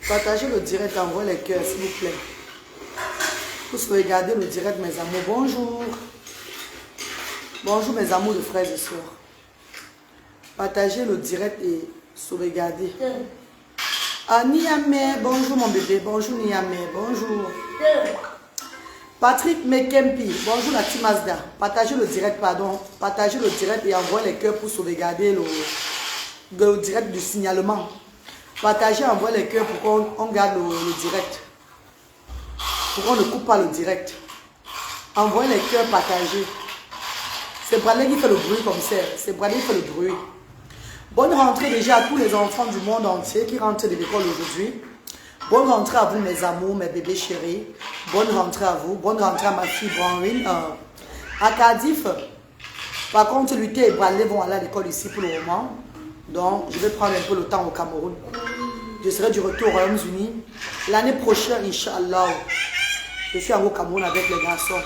Partagez le direct, envoyez les cœurs, s'il vous plaît. Tous regardez le direct, mes amours. Bonjour. Bonjour, mes amours de frères et sœurs. Partagez le direct et sauvegardez. Ah, Niamé, bonjour mon bébé. Bonjour Niamé, bonjour. Patrick Mekempi, bonjour la team Mazda. Partagez le direct, pardon. Partagez le direct et envoyez les cœurs pour sauvegarder le direct du signalement. Partagez, envoyez les cœurs pour qu'on garde le direct. Pour qu'on ne coupe pas le direct. Envoyez les cœurs, partagez. C'est Bradley qui fait le bruit comme ça. C'est Bradley qui fait le bruit. Bonne rentrée déjà à tous les enfants du monde entier qui rentrent de l'école aujourd'hui. Bonne rentrée à vous mes amours, mes bébés chéris. Bonne rentrée à vous. Bonne rentrée à ma fille Branwin. À Cardiff. Par contre, Luther et Bradley vont aller à l'école ici pour le moment. Donc, je vais prendre un peu le temps au Cameroun. Je serai du retour au Royaume-Uni. L'année prochaine, Inch'Allah, je suis au Cameroun avec les garçons.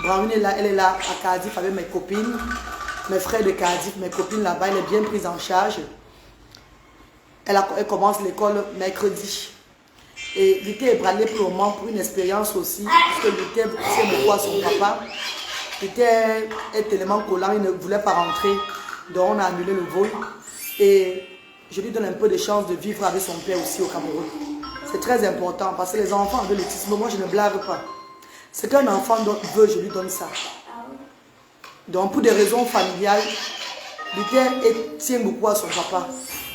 Branwin est là, elle est là à Cardiff avec mes copines. Mes frères de Cardiff, mes copines là-bas, elle est bien prise en charge. Elle commence l'école mercredi. Et Luther et Bradley pour le moment pour une expérience aussi. Parce que Luther sait beaucoup à son papa. Luther est tellement collant, il ne voulait pas rentrer. Donc on a annulé le vol. Et je lui donne un peu de chance de vivre avec son père aussi au Cameroun. C'est très important parce que les enfants avec l'autisme, moi je ne blague pas. Ce qu'un enfant veut, je lui donne ça. Donc pour des raisons familiales, Luther tient beaucoup à son papa,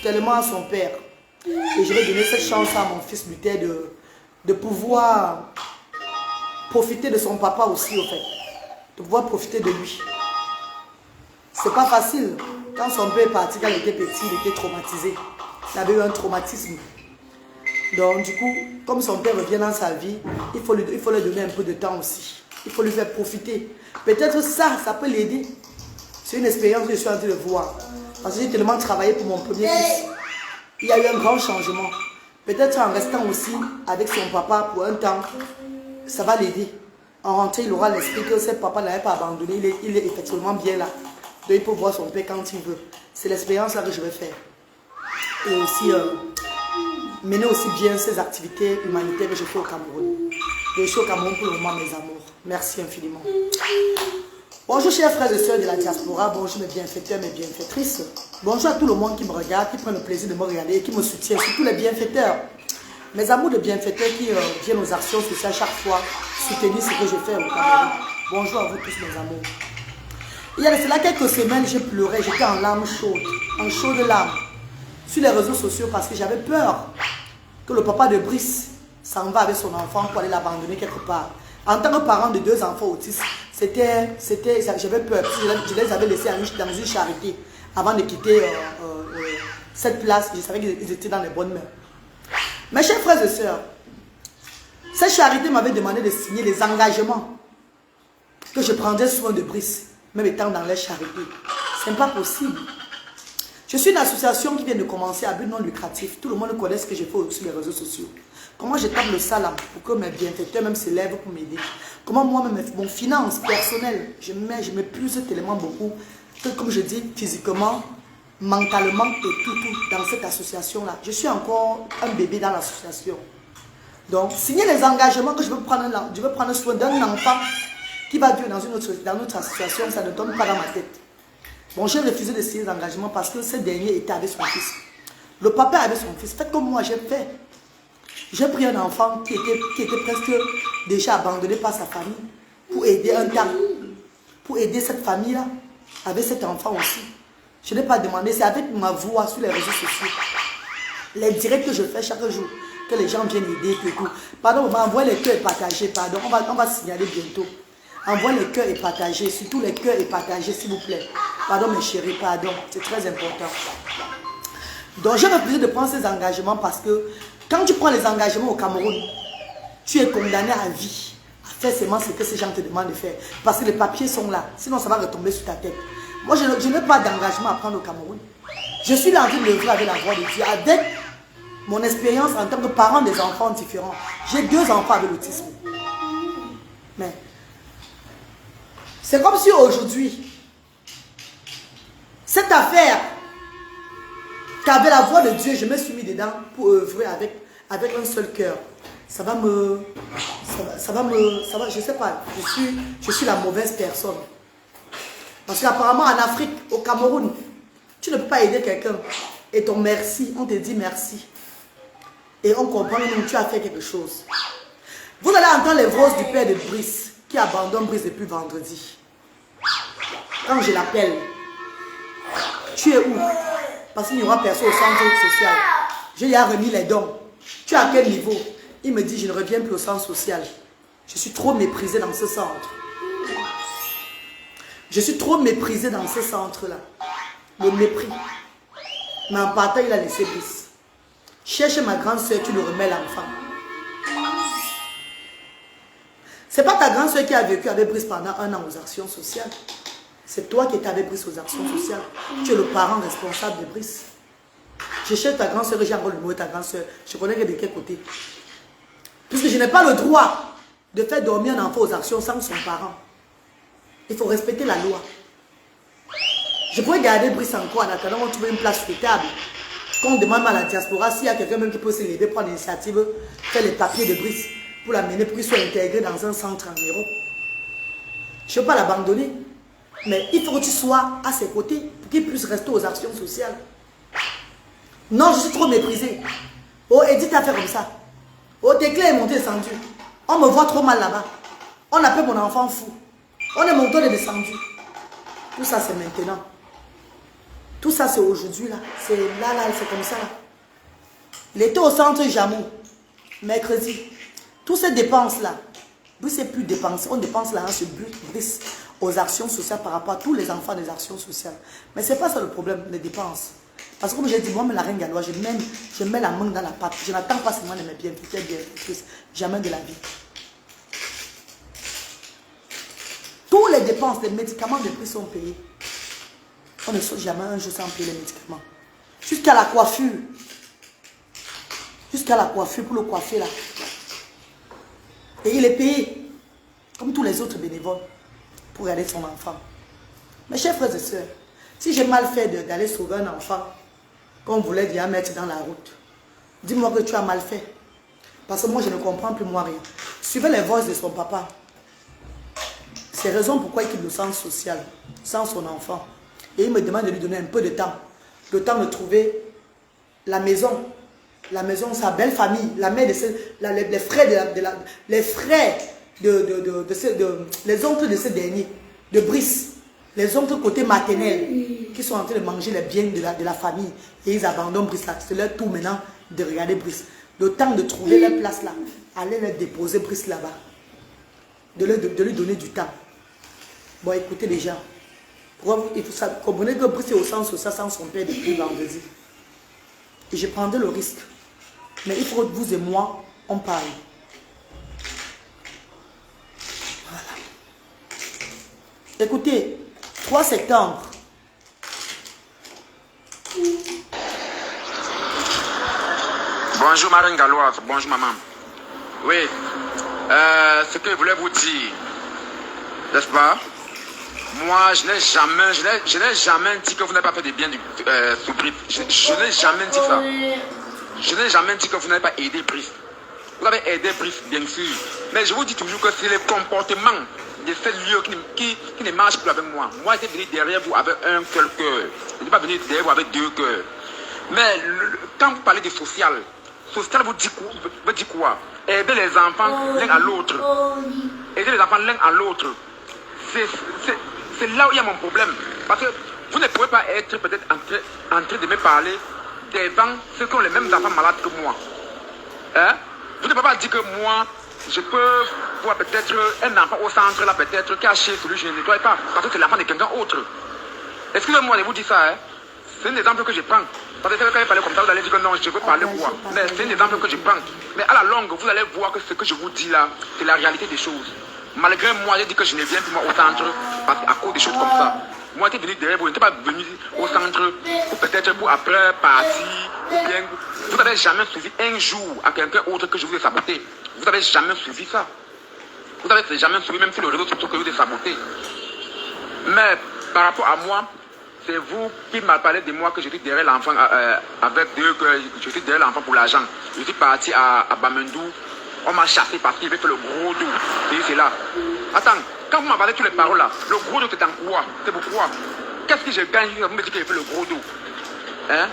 tellement à son père. Et je vais donner cette chance à mon fils Luther de pouvoir profiter de son papa aussi au fait. De pouvoir profiter de lui. C'est pas facile. Quand son père est parti, quand il était petit, il était traumatisé. Il avait eu un traumatisme. Donc du coup, comme son père revient dans sa vie, il faut lui donner un peu de temps aussi. Il faut lui faire profiter. Peut-être ça peut l'aider. C'est une expérience que je suis en train de voir. Parce que j'ai tellement travaillé pour mon premier fils. Il y a eu un grand changement. Peut-être en restant aussi avec son papa pour un temps, ça va l'aider. En rentrée, il aura l'esprit que ses papas ne l'avaient pas abandonné. Il est effectivement bien là. Donc il peut voir son père quand il veut. C'est l'expérience là que je vais faire. Et aussi mener aussi bien ces activités humanitaires que je fais au Cameroun. Je suis au Cameroun pour le moment, mes amours. Merci infiniment. Bonjour chers frères et sœurs de la diaspora. Bonjour mes bienfaiteurs, mes bienfaitrices. Bonjour à tout le monde qui me regarde, qui prend le plaisir de me regarder et qui me soutient. Surtout les bienfaiteurs. Mes amours de bienfaiteurs qui viennent aux actions sociales chaque fois, soutenir ce que je fais au Cameroun. Bonjour à vous tous mes amours. Il y a de cela quelques semaines, j'ai pleuré, j'étais en larmes chaudes, en chaudes larmes, sur les réseaux sociaux parce que j'avais peur que le papa de Brice s'en va avec son enfant pour aller l'abandonner quelque part. En tant que parent de 2 enfants autistes, j'avais peur, je les avais laissés dans une charité avant de quitter cette place. Je savais qu'ils étaient dans les bonnes mains. Mes chers frères et sœurs, cette charité m'avait demandé de signer les engagements que je prendrais soin de Brice, même étant dans les charités. Ce n'est pas possible. Je suis une association qui vient de commencer à but non lucratif. Tout le monde connaît ce que je fais sur les réseaux sociaux. Comment je tape le salam pour que mes bienfaiteurs même se lèvent pour m'aider. Comment moi-même, mon finance personnelle, je m'épuise tellement beaucoup que comme je dis, physiquement, mentalement et tout dans cette association-là. Je suis encore un bébé dans l'association. Donc, signer les engagements que je veux prendre soin d'un enfant qui va vivre dans notre association, ça ne tombe pas dans ma tête. Bon, j'ai refusé de signer les engagements parce que ce dernier était avec son fils. Le papa avait son fils. Faites comme moi, j'ai fait. J'ai pris un enfant qui était presque déjà abandonné par sa famille pour aider un temps. Pour aider cette famille-là, avec cet enfant aussi. Je n'ai pas demandé, c'est avec ma voix sur les réseaux sociaux. Les directs que je fais chaque jour, que les gens viennent aider, tout. Pardon, envoyez les cœurs et partagez, pardon, on va signaler bientôt. Envoyez les cœurs et partagez, surtout les cœurs et partagez, s'il vous plaît. Pardon mes chéris, pardon, c'est très important. Donc j'ai refusé de prendre ces engagements parce que quand tu prends les engagements au Cameroun, tu es condamné à vie, à faire seulement ce que ces gens te demandent de faire. Parce que les papiers sont là, sinon ça va retomber sur ta tête. Moi je n'ai pas d'engagement à prendre au Cameroun. Je suis là en train de l'œuvrer avec la voix de Dieu, avec mon expérience en tant que parent des enfants différents. J'ai 2 enfants avec l'autisme. Mais c'est comme si aujourd'hui, cette affaire qu'avec la voix de Dieu, je me suis mis dedans pour œuvrer avec un seul cœur, ça va, je sais pas, je suis la mauvaise personne. Parce qu'apparemment en Afrique, au Cameroun, tu ne peux pas aider quelqu'un. Et ton merci, on te dit merci. Et on comprend que tu as fait quelque chose. Vous allez entendre les voix du père de Brice, qui abandonne Brice depuis vendredi. Quand je l'appelle, tu es où? Parce qu'il n'y aura personne au centre social. Je lui ai remis les dons. Tu es à quel niveau? Il me dit, je ne reviens plus au centre social. Je suis trop méprisé dans ce centre. Je suis trop méprisé dans ce centre-là. Le mépris. Mais en partant, il a laissé Brice. Cherche ma grande soeur, tu lui remets l'enfant. C'est pas ta grande soeur qui a vécu avec Brice pendant 1 an aux actions sociales. C'est toi qui étais avec Brice aux actions sociales. Tu es le parent responsable de Brice. Je cherche ta grande soeur, j'ai encore le numéro de ta grande soeur. Je connais de quel côté. Puisque je n'ai pas le droit de faire dormir un enfant aux actions sans son parent. Il faut respecter la loi. Je pourrais garder Brice encore en attendant qu'on trouve une place souhaitable. Qu'on demande à la diaspora s'il y a quelqu'un même qui peut s'aider, prendre l'initiative, faire les papiers de Brice pour l'amener pour qu'il soit intégré dans un centre en Europe. Je ne veux pas l'abandonner. Mais il faut que tu sois à ses côtés pour qu'il puisse rester aux actions sociales. Non, je suis trop méprisée. Oh, Edith a fait comme ça. Oh, tes clés est montée descendu. On me voit trop mal là-bas. On appelle mon enfant fou. On est monté, on est descendu. Tout ça, c'est maintenant. Tout ça, c'est aujourd'hui, là. C'est là, c'est comme ça, là. Il était au centre Jamou, mercredi. Toutes ces dépenses-là, Brice n'est plus dépensé. On dépense l'argent sur Brice aux actions sociales par rapport à tous les enfants des actions sociales. Mais ce n'est pas ça le problème, les dépenses. Parce que comme j'ai dit, moi, la reine galloise, je mets la main dans la pâte. Je n'attends pas seulement de mes bienfaiteurs, jamais de la vie. Tous les dépenses, les médicaments de Brice sont payés. On ne saute jamais un jour sans payer les médicaments. Jusqu'à la coiffure. Jusqu'à la coiffure, pour le coiffer là. Et il est payé, comme tous les autres bénévoles, pour garder son enfant. Mes chers frères et sœurs, si j'ai mal fait d'aller sauver un enfant, qu'on voulait déjà mettre dans la route, dis-moi que tu as mal fait. Parce que moi, je ne comprends plus moi rien. Suivez les voix de son papa. C'est raison pourquoi il quitte le centre social, sans son enfant. Et il me demande de lui donner un peu de temps. Le temps de trouver la maison, sa belle famille, la mère de les frères les oncles de ce dernier, de Brice, les oncles côté maternel, qui sont en train de manger les biens de la famille. Et ils abandonnent Brice là. C'est leur tour maintenant de regarder Brice. Le temps de trouver leur place là, aller leur déposer Brice là-bas. De lui donner du temps. Bon, écoutez les gens. Il faut comprendre que Brice est au centre social sans son père depuis vendredi. Et je prendrai le risque. Mais il faut que vous et moi, on parle. Voilà. Écoutez, 3 septembre. Bonjour Marine Galloise, bonjour maman. Oui, ce que je voulais vous dire, n'est-ce pas? Moi, je n'ai jamais dit que vous n'avez pas fait de bien sous Brice. Je n'ai jamais dit ça. Je n'ai jamais dit que vous n'avez pas aidé Brice. Vous avez aidé Brice, bien sûr. Mais je vous dis toujours que c'est le comportement de ces lieux qui ne marche plus avec moi. Moi, j'étais venu derrière vous avec un seul cœur. Je n'étais pas venu derrière vous avec 2 cœurs. Mais quand vous parlez de social vous dit quoi? Aider les enfants l'un à l'autre. Aider les enfants l'un à l'autre. C'est là où il y a mon problème. Parce que vous ne pouvez pas être peut-être en train de me parler devant ceux qui ont les mêmes enfants malades que moi. Hein? Vous ne pouvez pas dire que moi, je peux voir peut-être un enfant au centre là, peut-être caché, celui que je ne nettoie pas. Parce que c'est l'enfant de quelqu'un autre. Excusez-moi de vous dire ça. Hein? C'est un exemple que je prends. Parce que quand il parlait comme ça, vous allez dire que non, je veux parler quoi. Mais c'est un exemple que je prends. Mais à la longue, vous allez voir que ce que je vous dis là, c'est la réalité des choses. Malgré moi, j'ai dit que je ne viens plus moi, au centre à cause des choses comme ça. Moi, j'étais venu derrière vous, je n'étais pas venu au centre ou peut-être pour après partir. Ou bien, vous n'avez jamais suivi un jour à quelqu'un autre que je vous ai saboté. Vous n'avez jamais suivi ça. Vous n'avez jamais suivi même sur le réseau social que je vous ai saboté. Mais par rapport à moi, c'est vous qui m'avez parlé de moi que je suis derrière l'enfant avec eux, que je suis derrière l'enfant pour l'argent. Je suis parti à Bamendou. On m'a chassé parce qu'il avait fait le gros dos. C'est là. Attends, quand vous m'avez parlé de toutes les paroles là, le gros dos c'est en quoi? C'est pourquoi? Qu'est-ce que je gagne? Vous me dites qu'il a fait le gros dos. Hein?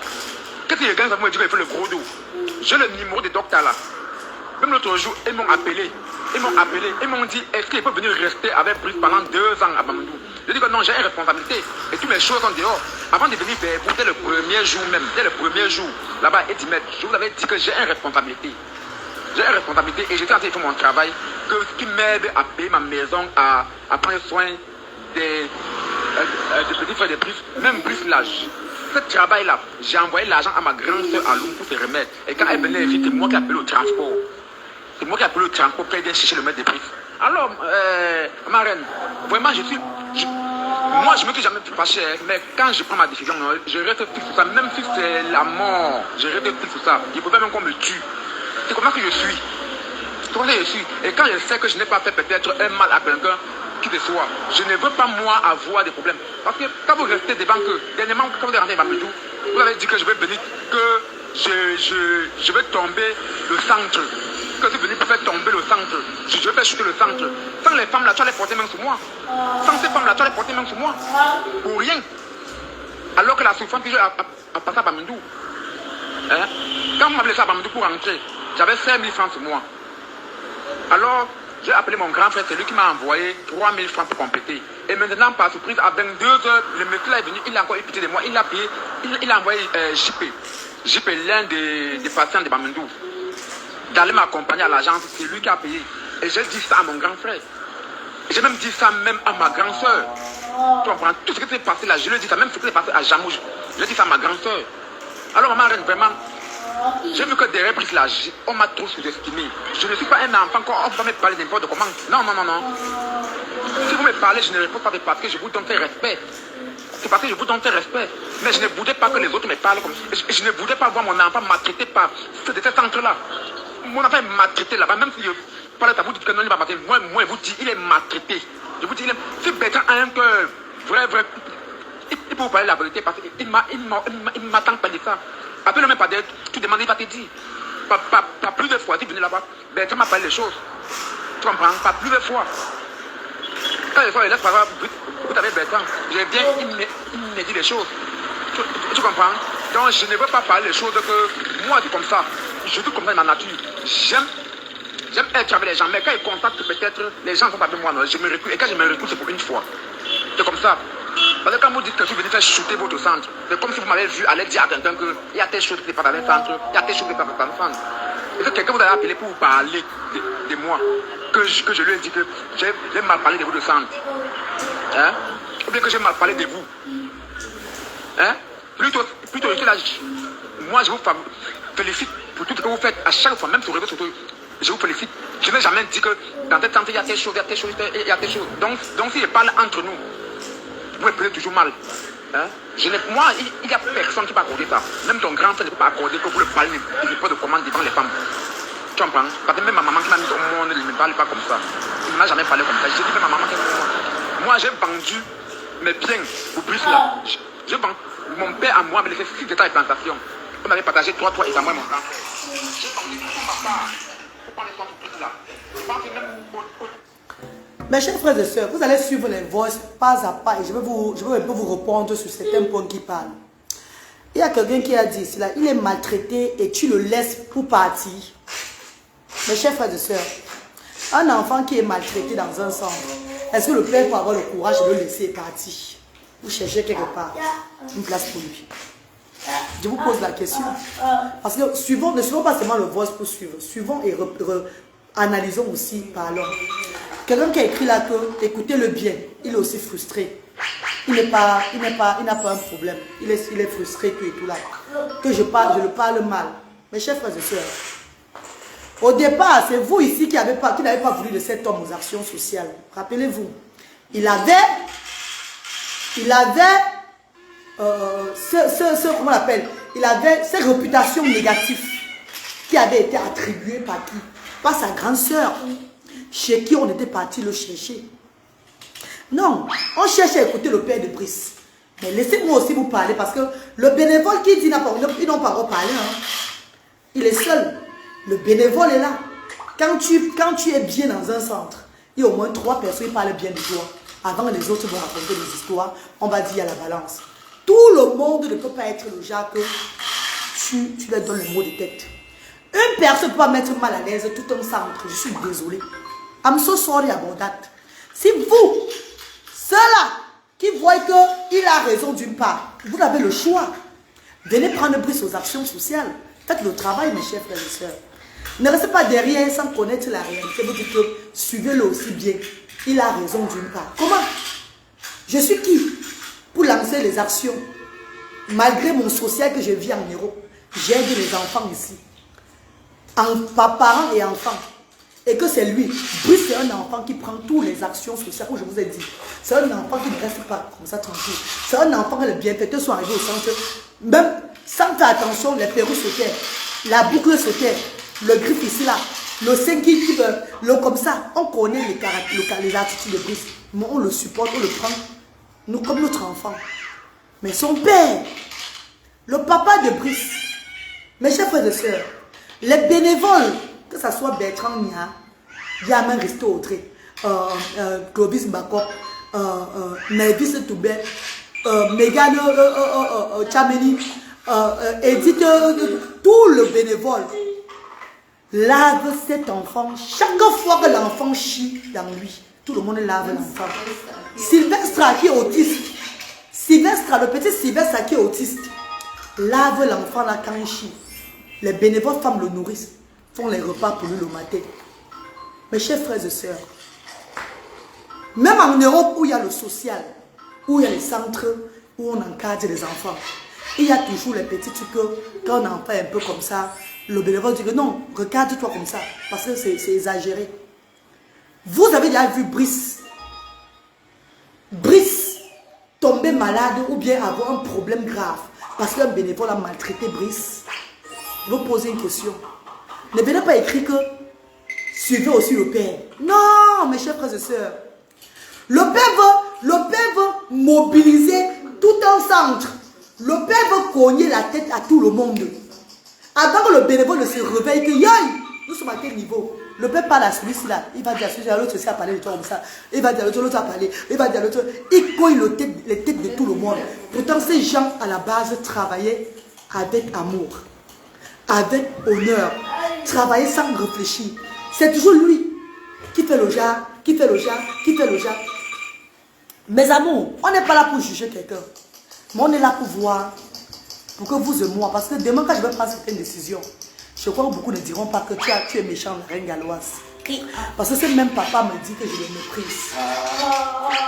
Qu'est-ce que je gagne? Vous me dites qu'il a fait le gros dos. J'ai le numéro des docteurs là. Même l'autre jour, ils m'ont appelé. Ils m'ont dit, est-ce qu'il peut venir rester avec Brice pendant 2 ans à Bamendou? Je dis que non, j'ai une responsabilité. Et toutes mes choses sont dehors. Avant de venir vers vous, dès le premier jour même, dès le premier jour, là-bas, et je vous avais dit que j'ai une responsabilité. J'ai une responsabilité et j'étais en train de faire mon travail qui m'aide à payer ma maison, à prendre soin des petits frères de Brice, même Brice l'âge. Ce travail-là, j'ai envoyé l'argent à ma grande soeur à Loum pour se remettre. Et quand elle venait, c'est moi qui ai appelé au transport. C'est moi qui ai appelé au transport pour aider à chercher le maître de Brice. Alors, ma reine, vraiment, moi, je ne me suis jamais fâché, mais quand je prends ma décision, je reste fixe sur ça, même si c'est la mort, je reste fixe sur ça. Il faut même qu'on me tue. C'est comme ça que je suis. C'est comme ça que je suis. Et quand je sais que je n'ai pas fait peut-être un mal à quelqu'un, qui que soit, je ne veux pas moi avoir des problèmes. Parce que quand vous restez devant que, dernièrement, quand vous êtes rentré à Bamendou, vous avez dit que je vais venir, que je vais tomber le centre. Que je vais venir pour faire tomber le centre. Je vais faire chuter le centre. Sans les femmes là, tu vas les porter même sur moi. Sans ces femmes là, tu vas les porter même sur moi. Pour rien. Alors que la souffrance que j'ai a passé à Bamendou. Hein? Quand vous m'avez laissé à Bamendou pour rentrer, j'avais 5 000 francs sur moi. Alors, j'ai appelé mon grand frère, c'est lui qui m'a envoyé 3 000 francs pour compléter. Et maintenant, par surprise, à 22 heures, le monsieur là est venu, il a encore eu pitié de moi, il a payé, il a envoyé JP. JP, l'un des patients de Bamendou, d'aller m'accompagner à l'agence, c'est lui qui a payé. Et j'ai dit ça à mon grand frère. Et j'ai même dit ça même à ma grande soeur. Tu comprends? Tout ce qui s'est passé là, je lui ai dit ça, même ce qui s'est passé à Jamouj, je l'ai dit ça à ma grande soeur. Alors, maman reine, vraiment, j'ai vu que derrière Brice là, on m'a trop sous-estimé. Je ne suis pas un enfant, on va me parler n'importe comment. Non, non, non, non. Si vous me parlez, je ne réponds pas parce que je vous donne tel respect. C'est parce que je vous donne tel respect. Mais je ne voudrais pas que les autres me parlent comme ça. Je ne voudrais pas voir mon enfant maltraité par ce centre-là. Mon enfant est maltraité là-bas, même si je parle à vous, dites que non, il va maltraiter. Moi, je vous dis, il est maltraité. Je vous dis, si Bertrand a un cœur vrai, il peut vous parler la vérité parce qu'il ne m'attend pas de ça. Après, le même pas d'être, tu demandes, il va te dire. Pas plus de fois, tu venais là-bas. Bertrand m'a parlé les choses. Tu comprends? Pas plus de fois. Quand les fois, il laisse par vous avez Bertrand, je viens, il me dit les choses. Tu comprends? Donc, je ne veux pas parler les choses que moi, c'est comme ça. Je suis comme ça dans ma nature. J'aime être avec les gens, mais quand ils constatent que peut-être les gens sont avec moi, non, je me recule. Et quand je me recule, c'est pour une fois. C'est comme ça. Parce que quand vous dites que vous venez faire chuter votre centre, c'est comme si vous m'avez vu aller dire à quelqu'un qu'il y a telle chose qui n'est pas dans le centre, il y a telle chose qui n'est pas dans le centre. Et que quelqu'un vous a appelé pour vous parler de moi, que je lui ai dit que j'ai mal parlé de votre centre. Hein? Ou bien que j'ai mal parlé de vous. Hein? Plutôt je suis là, moi je vous félicite pour tout ce que vous faites à chaque fois, même sur les réseaux sociaux. Je vous félicite. Je n'ai jamais dit que dans cette centre il y a telle chose, il y a telle chose, il y a telle chose. Donc si je parle entre nous, vous me prenez toujours mal. Hein? Moi, il n'y a personne qui peut accorder ça. Même ton grand frère ne peut pas accorder que vous le parlez de pas de commande devant les femmes. Tu comprends? Parce que même ma maman qui m'a mis au monde, elle ne me parle pas comme ça. Il ne m'a jamais parlé comme ça. J'ai dit que ma maman qui est comme moi. Moi, j'ai vendu mes biens au Brice là. Mon père à moi m'a laissé 6 états de plantation. On avait partagé 3 et à moi et mon grand frère. J'ai vendu tout ma part pour prendre les soins du Brice là. Je pense que même mes chers frères et sœurs, vous allez suivre les voices pas à pas et je vais un peu vous répondre sur certains points qui parlent. Il y a quelqu'un qui a dit cela, il est maltraité et tu le laisses pour partir. Mes chers frères et sœurs, un enfant qui est maltraité dans un centre, est-ce que le père peut avoir le courage de le laisser partir? Vous cherchez quelque part une place pour lui. Je vous pose la question. Parce que ne suivons pas seulement le voice pour suivre, suivons et analysons aussi, parlons. Quelqu'un qui a écrit là que, écoutez-le bien, il est aussi frustré. Il n'a pas un problème. Il est frustré, tout et tout là. Que je le parle mal. Mes chers frères et sœurs, au départ, c'est vous ici qui n'avez pas voulu de cet homme aux actions sociales. Rappelez-vous, il avait comment on l'appelle? Il avait ces réputations négatives qui avaient été attribuées par qui? Par sa grande sœur, chez qui on était parti le chercher. Non, on cherche à écouter le père de Brice. Mais laissez-moi aussi vous parler parce que le bénévole qui dit ils n'ont pas encore parlé. Hein. Il est seul. Le bénévole est là. Quand tu es bien dans un centre, il y a au moins 3 personnes qui parlent bien de toi. Avant les autres vont raconter des histoires, on va dire à la balance. Tout le monde ne peut pas être le genre que tu leur donnes le mot de tête. Une personne ne peut pas mettre mal à l'aise tout un centre. Je suis désolée. I'm so sorry about that. Si vous, ceux-là qui voient qu'il a raison d'une part, vous avez le choix. Venez prendre Brice aux actions sociales. Faites le travail, mes chers frères et sœurs. Ne restez pas derrière sans connaître la réalité. Vous dites que suivez-le aussi bien. Il a raison d'une part. Comment? Je suis qui pour lancer les actions? Malgré mon social que je vis en Europe, j'aide les enfants ici. Parents et enfants. Et que c'est lui. Brice, c'est un enfant qui prend toutes les actions sociales, comme je vous ai dit. C'est un enfant qui ne reste pas comme ça tranquille. C'est un enfant que les bienfaiteurs sont arrivés au centre. Même sans faire attention, les perruques se tairent. La boucle se terre. Le griffe ici, là. Le sein qui veut. Le comme ça. On connaît les attitudes de Brice. Mais on le supporte, on le prend. Nous, comme notre enfant. Mais son père, le papa de Brice, mes chers frères et sœurs, les bénévoles, que ce soit Bertrand Nia, Yaman Risto Autré, Clovis Mbakop, Mavis Toubé, Megan Chameni, Edith, tout le bénévole, lave cet enfant. Chaque fois que l'enfant chie dans lui, tout le monde lave l'enfant. Sylvestre qui est autiste, le petit Sylvestre qui est autiste, lave l'enfant là quand il chie. Les bénévoles femmes le nourrissent, font les repas pour lui le matin. Mes chers frères et sœurs, même en Europe où il y a le social, où il y a les centres où on encadre les enfants, il y a toujours les petits trucs que quand on en fait un peu comme ça, le bénévole dit que non, regarde-toi comme ça, parce que c'est exagéré. Vous avez déjà vu Brice tomber malade ou bien avoir un problème grave parce qu'un bénévole a maltraité Brice. Je vais poser une question. Ne venez pas écrire que suivez aussi le père. Non, mes chers frères et sœurs. Le père veut mobiliser tout un centre. Le père veut cogner la tête à tout le monde. Avant que le bénévole ne se réveille, que yoï, nous sommes à quel niveau? Le père parle à celui-ci là, il va dire à celui-ci, l'autre aussi a parlé de toi comme ça. Il va dire à l'autre a parlé, il va dire à l'autre. Il cogne les têtes de tout le monde. Pourtant, ces gens à la base travaillaient avec amour, avec honneur, travaillaient sans réfléchir. C'est toujours lui qui fait le genre, qui fait le genre, qui fait le genre. Mes amours, on n'est pas là pour juger quelqu'un, mais on est là pour voir, pour que vous et moi, parce que demain quand je vais prendre certaines décisions, je crois que beaucoup ne diront pas que tu es méchant, la reine galloise. Parce que ce même papa me dit que je le méprise.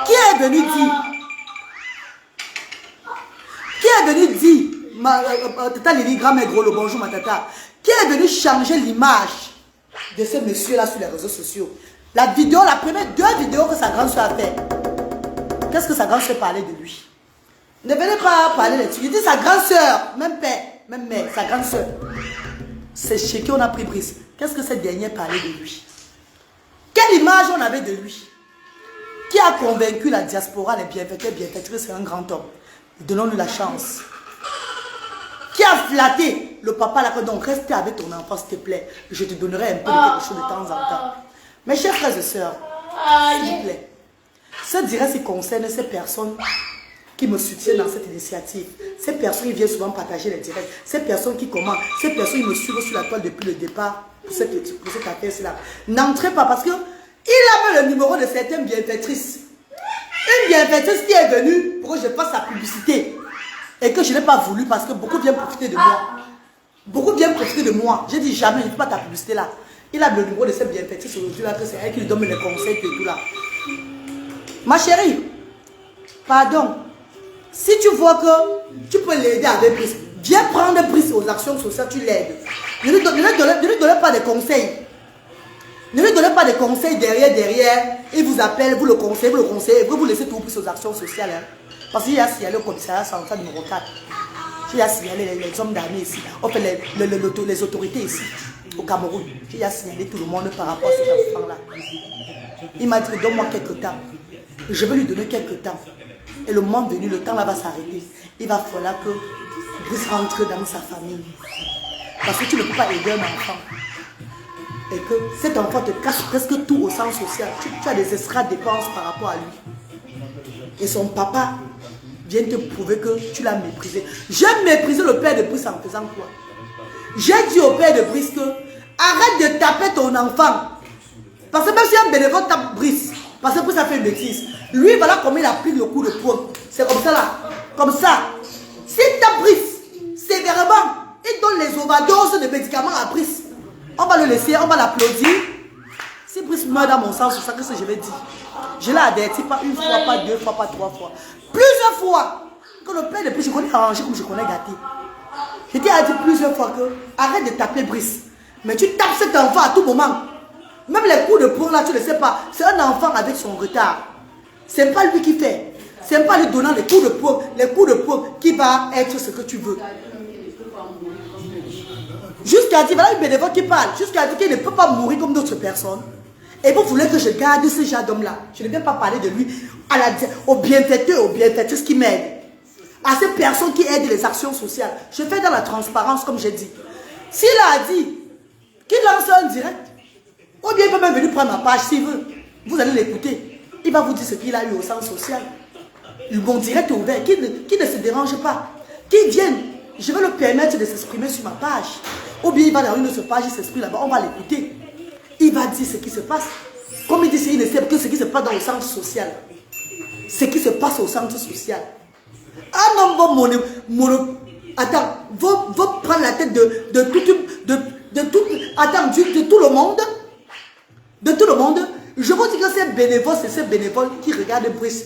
Qui est venu dire, tata Lili, grand-mère gros, le bonjour ma tata, qui est venu changer l'image de ce monsieur-là sur les réseaux sociaux? La première 2 vidéos que sa grande soeur a fait, qu'est-ce que sa grande soeur parlait de lui? Ne venez pas parler là-dessus. Il dit sa grande soeur, même père, même mère, sa grande soeur. C'est chez qui on a pris Brice. Qu'est-ce que cette dernière parlait de lui? Quelle image on avait de lui? Qui a convaincu la diaspora, les bienfaiteurs, bienfaitrices, c'est un grand homme. Donnons-lui la chance. Qui a flatté le papa là, donc reste avec ton enfant s'il te plaît. Je te donnerai un peu de quelque chose de temps en temps. Mes chers frères et sœurs, s'il vous plaît, ce direct concerne ces personnes qui me soutiennent dans cette initiative. Ces personnes qui viennent souvent partager les directs. Ces personnes qui commentent. Ces personnes qui me suivent sur la toile depuis le départ pour cette affaire-là. N'entrez pas parce que il avait le numéro de certaines bienfaitrices. Une bienfaitrice qui est venue pour que je fasse sa publicité et que je n'ai pas voulu parce que beaucoup viennent profiter de moi. Beaucoup viennent profiter de moi. J'ai dit jamais, je ne fais pas ta publicité là. Il a le numéro de cette bienfaitrice aujourd'hui là, que c'est elle qui lui donne les conseils et tout là. Ma chérie, pardon. Si tu vois que tu peux l'aider avec Brice, viens prendre Brice aux actions sociales, tu l'aides. Ne lui donnez pas des conseils. Ne lui donnez pas des conseils derrière. Il vous appelle, vous le conseillez, vous laissez tout Brice aux actions sociales. Hein. Parce qu'il y a signalé au commissariat central numéro 4. Il y a signalé les hommes d'armée ici. Enfin, les autorités ici, au Cameroun. Il y a signalé tout le monde par rapport à cet enfant-là. Il m'a dit, donne-moi quelques temps. Je vais lui donner quelques temps. Et le moment venu, le temps là va s'arrêter. Il va falloir que Brice rentre dans sa famille. Parce que tu ne peux pas aider un enfant. Et que cet enfant te cache presque tout au sens social. Tu as des extra dépenses par rapport à lui. Et son papa vient te prouver que tu l'as méprisé. J'ai méprisé le père de Brice en faisant quoi? J'ai dit au père de Brice que arrête de taper ton enfant. Parce que même si un bénévole tape Brice, parce que Brice a fait une bêtise, lui voilà comment il applique le coup de poing. C'est comme ça là. Comme ça. S'il tape Brice, sévèrement, il donne les overdoses de médicaments à Brice. On va le laisser, on va l'applaudir. Si Brice meurt dans mon sens, c'est ça que je vais dire. Je l'ai averti pas une fois, pas deux fois, pas trois fois. Plusieurs fois. Quand le père de Brice, je connais arrangé comme je connais gâté. Je t'ai dit plusieurs fois que arrête de taper Brice. Mais tu tapes cet enfant à tout moment. Même les coups de poing là, tu ne sais pas. C'est un enfant avec son retard. C'est pas lui qui fait. C'est pas lui donnant les coups de poing qui va être ce que tu veux. Jusqu'à dire, voilà une bénévole qui parle, jusqu'à dire qu'il ne peut pas mourir comme d'autres personnes. Et vous voulez que je garde ce genre d'homme-là. Je ne viens pas parler de lui aux bienfaiteurs, aux bienfaiteuses qui m'aident. À ces personnes qui aident les actions sociales. Je fais dans la transparence, comme j'ai dit. S'il a dit qu'il lance un direct, ou bien il peut même venir prendre ma page s'il veut. Vous allez l'écouter. Il va vous dire ce qu'il a eu au sens social. Mon direct est ouvert, qui ne se dérange pas. Qu'il vienne. Je vais le permettre de s'exprimer sur ma page. Ou bien il va dans une autre page, il s'exprime là-bas, on va l'écouter. Il va dire ce qui se passe. Comme il dit, il ne sait que ce qui se passe dans le centre social. Ce qui se passe au centre social. Un homme va prendre la tête de tout le monde. De tout le monde. Je vous dis que ces bénévoles, c'est ces bénévoles qui regardent Brice.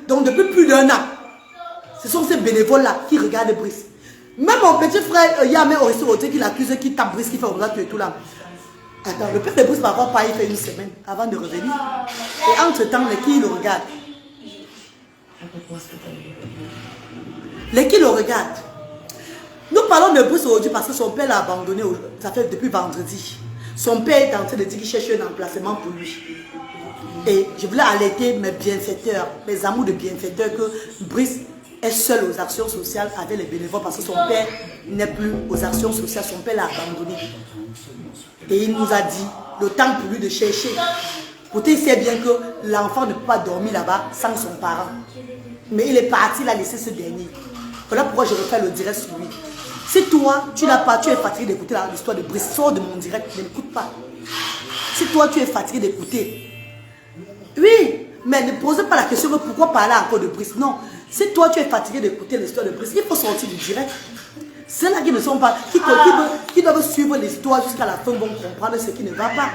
Donc depuis plus d'1 an. Ce sont ces bénévoles-là qui regardent Brice. Même mon petit frère, Yamé Orissé, qui l'accuse, qui tape Brice, qui fait au et tout là. Attends, le père de Brice va avoir pas, il fait une semaine avant de revenir. Et entre-temps, les qui le regardent. Les qui le regardent. Nous parlons de Brice aujourd'hui parce que son père l'a abandonné, ça fait depuis vendredi. Son père est en train de dire qu'il cherche un emplacement pour lui. Et je voulais alerter mes bienfaiteurs, mes amours de bienfaiteurs, que Brice est seul aux actions sociales avec les bénévoles parce que son père n'est plus aux actions sociales, son père l'a abandonné. Et il nous a dit, le temps pour lui de chercher. Pourtant, il sait bien que l'enfant ne peut pas dormir là-bas sans son parent. Mais il est parti, il a laissé ce dernier. Voilà pourquoi je refais le direct sur lui. Si toi, tu n'as pas, tu es fatigué d'écouter l'histoire de Brice, sors de mon direct, ne l'écoute pas. Si toi, tu es fatigué d'écouter, oui, mais ne posez pas la question de pourquoi parler encore de Brice. Non, si toi, tu es fatigué d'écouter l'histoire de Brice, il faut sortir du direct. Ceux-là qui ne sont pas, qui doivent suivre l'histoire jusqu'à la fin vont comprendre ce qui ne va pas.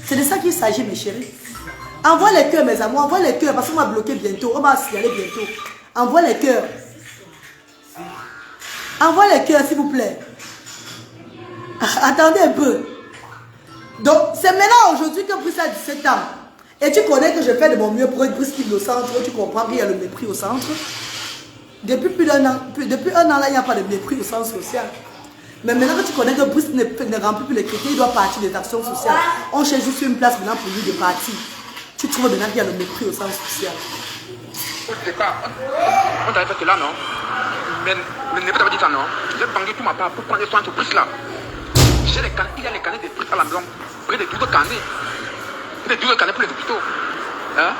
C'est de ça qu'il s'agit, mes chéris. Envoie les cœurs, mes amours, envoie les cœurs, parce qu'on va bloquer bientôt, on va signaler bientôt. Envoie les cœurs. Envoie les cœurs, s'il vous plaît. Attendez un peu. Donc, c'est maintenant aujourd'hui que Brice a 17 ans. Et tu connais que je fais de mon mieux pour être Brice qui est au centre. Tu comprends qu'il y a le mépris au centre. Depuis plus d'1 an, là, il n'y a pas de mépris au centre social. Mais maintenant que tu connais que Brice ne remplit plus les critères, il doit partir des actions sociales. On cherche juste une place maintenant pour lui de partir. Tu trouves maintenant qu'il y a le mépris au centre social. On t'avait fait cela, non? Mais ne peut pas dire ça, non? J'ai bangué tout ma part pour prendre soin de Brice là. Il y a les canets de Brice à la maison. Près de 12 canets. Près de 12 canets pour les hôpitaux. Hein?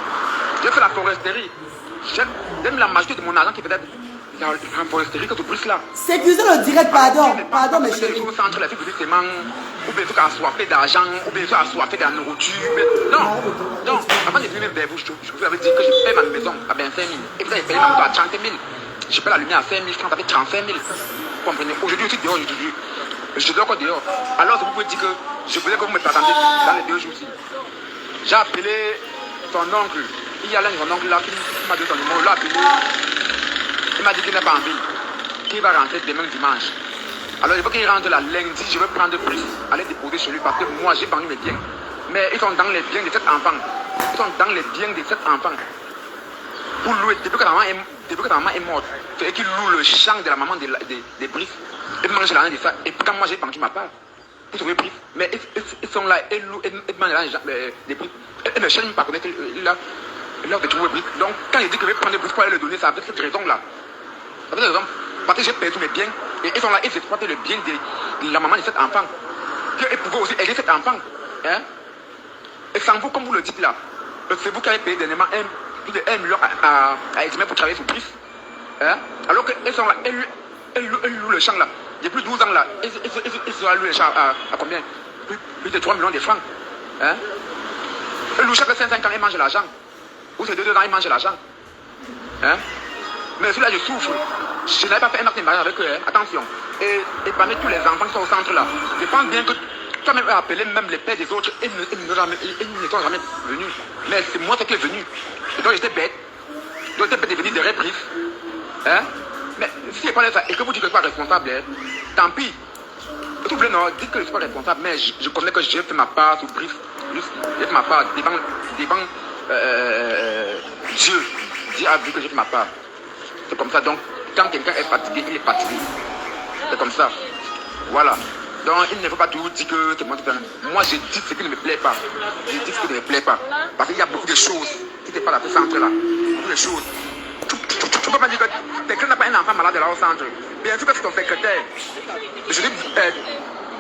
J'ai fait la foresterie. J'aime la majorité de mon argent qui peut être en foresterie que de Brice là. Sécurisez le direct, pardon. Pardon, mes chéris. Au centre, les filles de seulement, ou bien ils assoiffés d'argent, ou bien ils assoiffés de la nourriture. Non. Donc, avant de venir vers vous, je vous avais dit que je paye ma maison à 25 000. Et vous avez payé ma moto à 30 000. Je paye la lumière à 5 000 francs, ça fait 35 000. Vous comprenez? Aujourd'hui aussi dehors, je dors encore dehors. Alors, vous pouvez dire que je voulais que vous me attendiez dans les 2 jours-ci. J'ai appelé son oncle. Il y a l'un de son oncle là qui m'a donné son numéro. Il l'a appelé. Il m'a dit qu'il n'est pas en ville. Qu'il va rentrer demain dimanche. Alors, il faut qu'il rentre là lundi. Je vais prendre plus, aller déposer chez lui parce que moi, j'ai vendu mes biens. Mais ils sont dans les biens de cet enfant. Ils sont dans les biens de cet enfant. Pour louer, depuis que ta maman est morte, c'est eux qui louent le champ de la maman des Brice. Et moi, j'ai l'argent de ça. Et quand moi, j'ai vendu ma part. Pour trouver Brice. Mais ils sont là, ils louent, ils demandent l'argent des Brice. Et ne cherchent pas à connaître là. L'heure de trouver Brice. Donc, quand il dit que je vais prendre Brice pour aller le donner, ça a cette raison-là. Ça veut dire raison. Parce que j'ai perdu tous mes biens. Et ils sont là, ils exploitent le bien de la maman de cet enfant. Qu'ils pouvaient aussi aider cet enfant. Hein? Et sans vous, comme vous le dites là, c'est vous qui avez payé dernièrement plus de 1 million à examen pour travailler sur Brice. Hein? Alors qu'ils sont là, ils louent le champ là. Depuis 12 ans là, ils ont loué le champ à combien? Plus de 3 millions de francs. Hein? Ils louent chaque 5 ans, ils mangent l'argent. Ou c'est 2 ans, ils mangent l'argent. Hein? Mais celui-là, je souffre. Je n'avais pas fait un acte de mariage avec eux, hein. Attention. Et parmi tous les enfants qui sont au centre là, je pense bien que toi-même appelé même les pères des autres, ils ne sont jamais venus. Mais c'est moi qui est venu. Et donc j'étais bête. Donc j'étais bête de venir des reprises. Hein? Mais si je parle de ça et que vous dites que je suis pas responsable, hein, tant pis. Vous voulez non, dites que je ne suis pas responsable, mais je connais que j'ai fait ma part sur Brice. J'ai fait ma part devant Dieu. Dieu a vu que j'ai fait ma part. C'est comme ça. Donc, quand quelqu'un est fatigué, il est fatigué. C'est comme ça. Voilà. Donc, il ne faut pas toujours dire que c'est moi qui fais. Moi, je dis ce qui ne me plaît pas. Je dis ce qui ne me plaît pas. Parce qu'il y a beaucoup de choses qui ne sont pas dans ce centre-là. Beaucoup de choses. Tu ne peux pas dire que quelqu'un n'a pas un enfant malade là au centre. Bien sûr que c'est ton secrétaire. Je dis,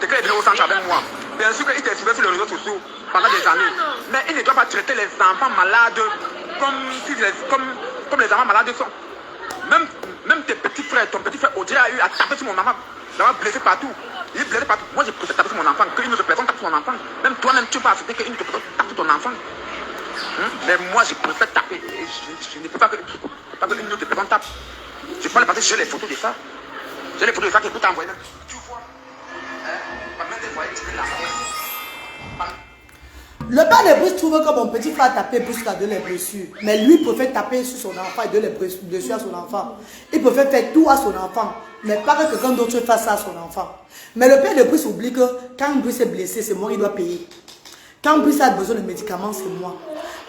quelqu'un est venu au centre avec moi. Bien sûr qu'il t'est suivi sur les réseaux sociaux pendant des années. Mais il ne doit pas traiter les enfants malades comme les enfants malades sont. Même tes petits frères, ton petit frère Audrey a eu à taper sur mon maman. Il m'a blessé partout. Il est blessé partout. Moi, je préfère taper sur mon enfant qu'une autre personne tape sur mon enfant. Même toi-même, tu ne peux pas accepter qu'une autre personne tape sur ton enfant. Mais moi, je préfère taper. Je ne peux pas qu'une autre personne tape. Je parle parce que j'ai les photos de ça. J'ai les photos de ça que vous t'envoyez. Tu vois. Même des fois, tu veux la faire. Le père de Brice trouve que mon petit frère a tapé Brice a donné les blessures. Mais lui préfère taper sur son enfant et donner les blessures à son enfant. Il préfère faire tout à son enfant. Mais pas que quelqu'un d'autre fasse ça à son enfant. Mais le père de Brice oublie que quand Brice est blessé, c'est moi qui dois payer. Quand Brice a besoin de médicaments, c'est moi.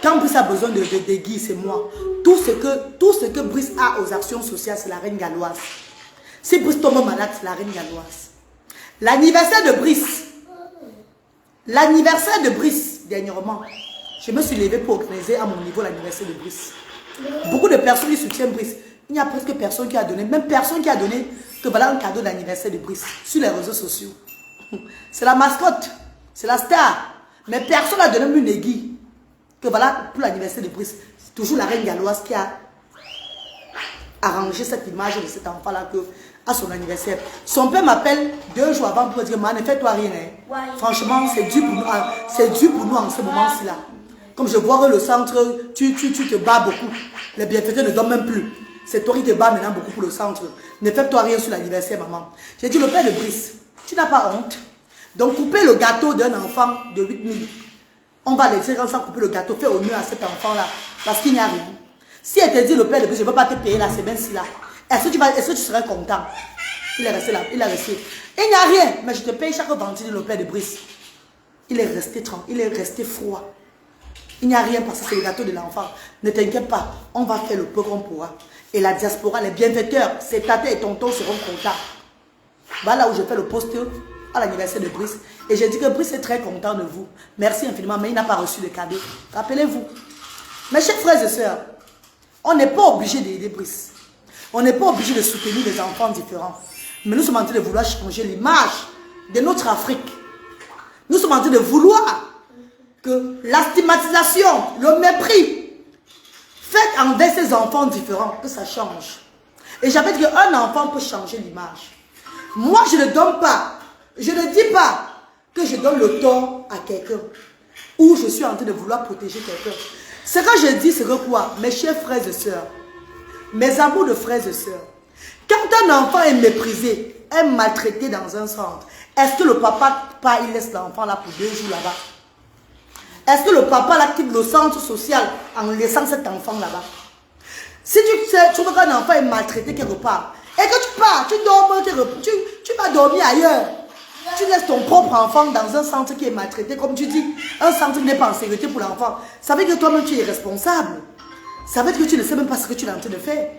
Quand Brice a besoin de guides, c'est moi. Tout ce que Brice a aux actions sociales, c'est la reine galloise. Si Brice tombe malade, c'est la reine galloise. L'anniversaire de Brice, dernièrement, je me suis levé pour organiser à mon niveau l'anniversaire de Brice. Beaucoup de personnes qui soutiennent Brice. Il n'y a presque personne qui a donné, même personne qui a donné que voilà un cadeau d'anniversaire de Brice sur les réseaux sociaux. C'est la mascotte, c'est la star. Mais personne n'a donné une aiguille que voilà pour l'anniversaire de Brice. C'est toujours la reine galloise qui a arrangé cette image de cet enfant-là à son anniversaire. Son père m'appelle 2 jours avant pour dire, ne fais-toi rien. Hein. Ouais. Franchement, c'est dur pour nous en ce moment-ci là. Comme je vois que le centre, tu te bats beaucoup. Les bienfaiteurs ne dorment même plus. C'est toi qui te bats maintenant beaucoup pour le centre. Ne fais-toi rien sur l'anniversaire, maman. J'ai dit, le père de Brice, tu n'as pas honte. Donc, couper le gâteau d'un enfant de 8 000. On va laisser ensemble couper le gâteau, faire honneur à cet enfant-là. Parce qu'il n'y a rien. Si elle te dit, le père de Brice, je ne veux pas te payer la semaine-ci là. Est-ce que tu serais content? Il est resté là, il est resté. Il n'y a rien, mais je te paye chaque vendredi le père de Brice. Il est resté tranquille, il est resté froid. Il n'y a rien parce que c'est le gâteau de l'enfant. Ne t'inquiète pas, on va faire le peu qu'on pourra. Et la diaspora, les bienfaiteurs, ses tatés et tontons seront contents. Voilà où je fais le post à l'anniversaire de Brice. Et j'ai dit que Brice est très content de vous. Merci infiniment, mais il n'a pas reçu de cadeau. Rappelez-vous. Mes chers frères et sœurs, on n'est pas obligé d'aider Brice. On n'est pas obligé de soutenir des enfants différents. Mais nous sommes en train de vouloir changer l'image de notre Afrique. Nous sommes en train de vouloir que la stigmatisation, le mépris fait envers ces enfants différents, que ça change. Et j'avais dit qu'un enfant peut changer l'image. Moi, je ne donne pas, je ne dis pas que je donne le tort à quelqu'un ou je suis en train de vouloir protéger quelqu'un. Ce que je dis, c'est que quoi, mes chers frères et sœurs, mes amours de frères et sœurs, quand un enfant est méprisé, est maltraité dans un centre, est-ce que le papa, il laisse l'enfant là pour 2 jours là-bas? Est-ce que le papa là quitte le centre social en laissant cet enfant là-bas? Si tu vois qu'un enfant est maltraité quelque part, et que tu pars, tu dors, tu vas dormir ailleurs. Tu laisses ton propre enfant dans un centre qui est maltraité, comme tu dis, un centre qui n'est pas en sécurité pour l'enfant. Ça veut dire que toi-même tu es responsable. Ça veut dire que tu ne sais même pas ce que tu es en train de faire.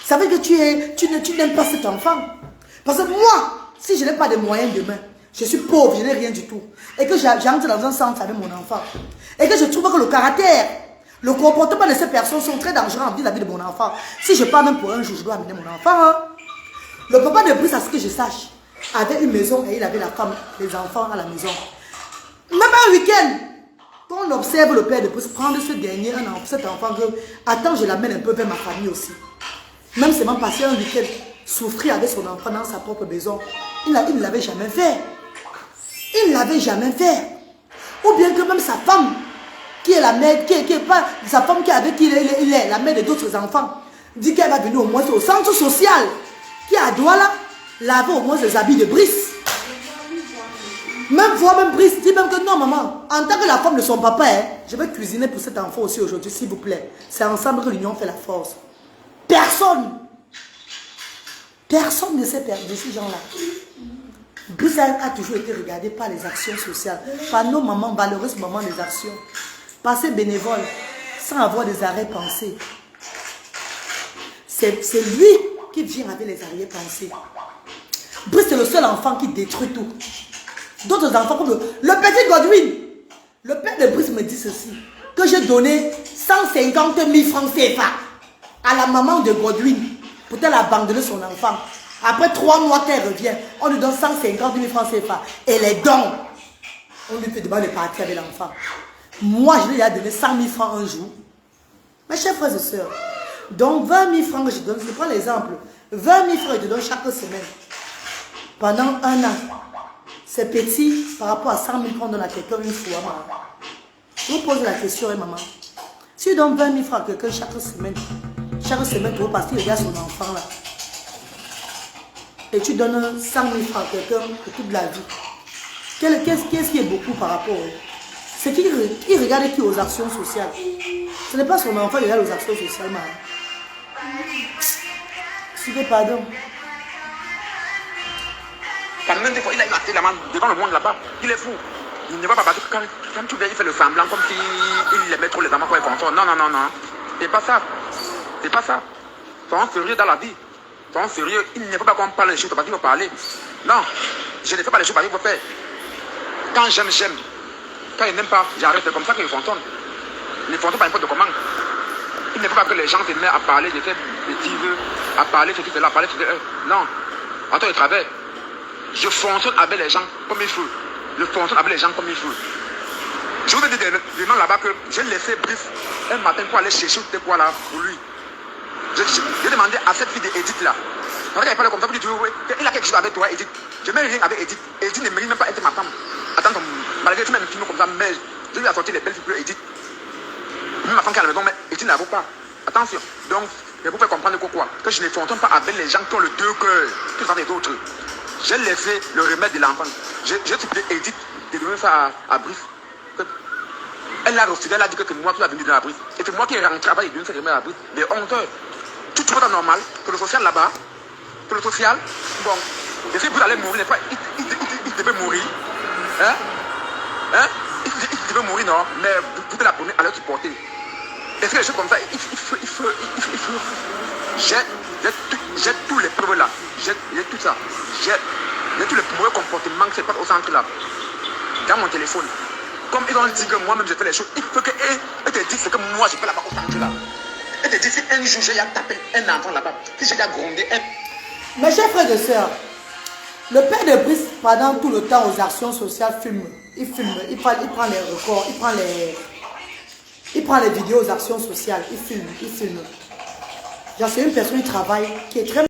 Ça veut dire que tu n'aimes pas cet enfant. Parce que moi, si je n'ai pas de moyens demain, je suis pauvre, je n'ai rien du tout, et que j'entre dans un centre avec mon enfant, et que je trouve que le caractère, Le comportement de ces personnes sont très dangereux en la vie de mon enfant. Si je pars même pour un jour, je dois amener mon enfant. Hein. Le papa de Brice, à ce que je sache, avait une maison et il avait la femme, les enfants à la maison. Même un week-end, quand on observe le père de Brice prendre ce dernier, cet enfant, attends, je l'amène un peu vers ma famille aussi. Même seulement passer un week-end, souffrir avec son enfant dans sa propre maison, il ne l'avait jamais fait. Il ne l'avait jamais fait. Ou bien que même sa femme, qui est la mère, qui est pas sa femme qui est avec qui il est la mère de d'autres enfants, dit qu'elle va venir au moins au centre social, qui est à Douala, laver au moins les habits de Brice. Même voir, même Brice dit même que non maman, en tant que la femme de son papa, hein, je vais cuisiner pour cet enfant aussi aujourd'hui, s'il vous plaît. C'est ensemble que l'union fait la force. Personne ne sait de ces gens-là. Brice a toujours été regardé par les actions sociales, par nos mamans, valeureuses mamans des actions. Par ces bénévoles, sans avoir des arrêts-pensées. C'est lui qui vient avec les arrière-pensées. Brice est le seul enfant qui détruit tout. D'autres enfants comme le petit Godwin. Le père de Brice me dit ceci, que j'ai donné 150 000 francs CFA à la maman de Godwin pour qu'elle abandonne son enfant. Après 3 mois qu'elle revient, on lui donne 150 000 francs CFA. Et les dons, on lui fait demander de partir avec l'enfant. Moi, je lui ai donné 100 000 francs un jour. Mes chers frères et sœurs, donc 20 000 francs que je donne, je prends l'exemple. 20 000 francs que je donne chaque semaine. Pendant 1 an. C'est petit par rapport à 100 000 francs dans la quelqu'un une fois. Je vous pose la question, maman. Si tu donnes 20 000 francs à quelqu'un chaque semaine tu veux passer regarde son enfant là. Et tu donnes 100 000 francs à quelqu'un pour toute la vie. Qu'est-ce qui est beaucoup par rapport c'est qui regarde qui aux actions sociales. Ce n'est pas son enfant qui regarde aux actions sociales, maman. S'il te pardon. Même des fois, il a une la main devant le monde là-bas. Il est fou. Il ne va pas battre. Quand tu viens, il fait le semblant comme s'il aimait trop les amants pour les enfants. Non. C'est pas ça. C'est pas ça. Soyons sérieux dans la vie. Soyons sérieux. Il ne faut pas qu'on parle les choses parce qu'il faut parler. Non. Je ne fais pas les choses parce qu'il faut faire. Quand j'aime. Quand il n'aime pas, j'arrête. C'est comme ça qu'il fonctionne. Il ne fonctionne pas n'importe comment. Il ne faut pas que les gens se mettent à parler de ces bêtises, à parler de ceci, à parler de ceci. Non. En tant que travers. Je fonctionne avec les gens comme il faut. Je fonctionne avec les gens comme il faut. Je vous ai dit vraiment là-bas que j'ai laissé Brice un matin pour aller chercher c'était quoi là pour lui. J'ai demandé à cette fille d'Edith là. Quand elle parlait comme ça, pour lui dire oui, il a quelque chose avec toi, Edith. Je n'ai rien avec Edith. Edith ne mérite même pas être ma femme. Attends, malgré tout, même film comme ça, mais je lui ai sorti les belles filles pour Edith. Même ma femme qui est à la maison, mais Edith n'a pas. Attention. Donc, je vous fais comprendre quoi. Que je ne fonctionne pas avec les gens qui ont le deux cœurs, qui sont les autres. J'ai laissé le remède de l'enfant. J'ai supplié Edith de donner ça à Brice. Elle a refusé, elle a dit que c'est moi qui l'ai venu de la Brice. Et c'est moi qui ai rentré là-bas et donné ce remède à Brice. Des 11 heures. Tout le monde est normal. Que le social là-bas, que le social, bon, et si vous allez mourir, il devait mourir. Il devait mourir, non, mais vous pouvez la prendre à leur supporter. Est-ce que les choses comme ça, il faut. J'ai tous les preuves là. J'ai tout ça. J'ai tous les mauvais comportements qui se passent au centre là. Dans mon téléphone. Comme ils ont dit que moi-même je fais les choses, il faut que eux te disent ce que moi je fais là-bas au centre là. Et te disent si un jour j'ai tapé un enfant là-bas, si j'ai grondé un. Mes chers frères et sœurs, le père de Brice, pendant tout le temps aux actions sociales, il prend les records, il prend les vidéos aux actions sociales, il filme. C'est une personne qui travaille, qui est très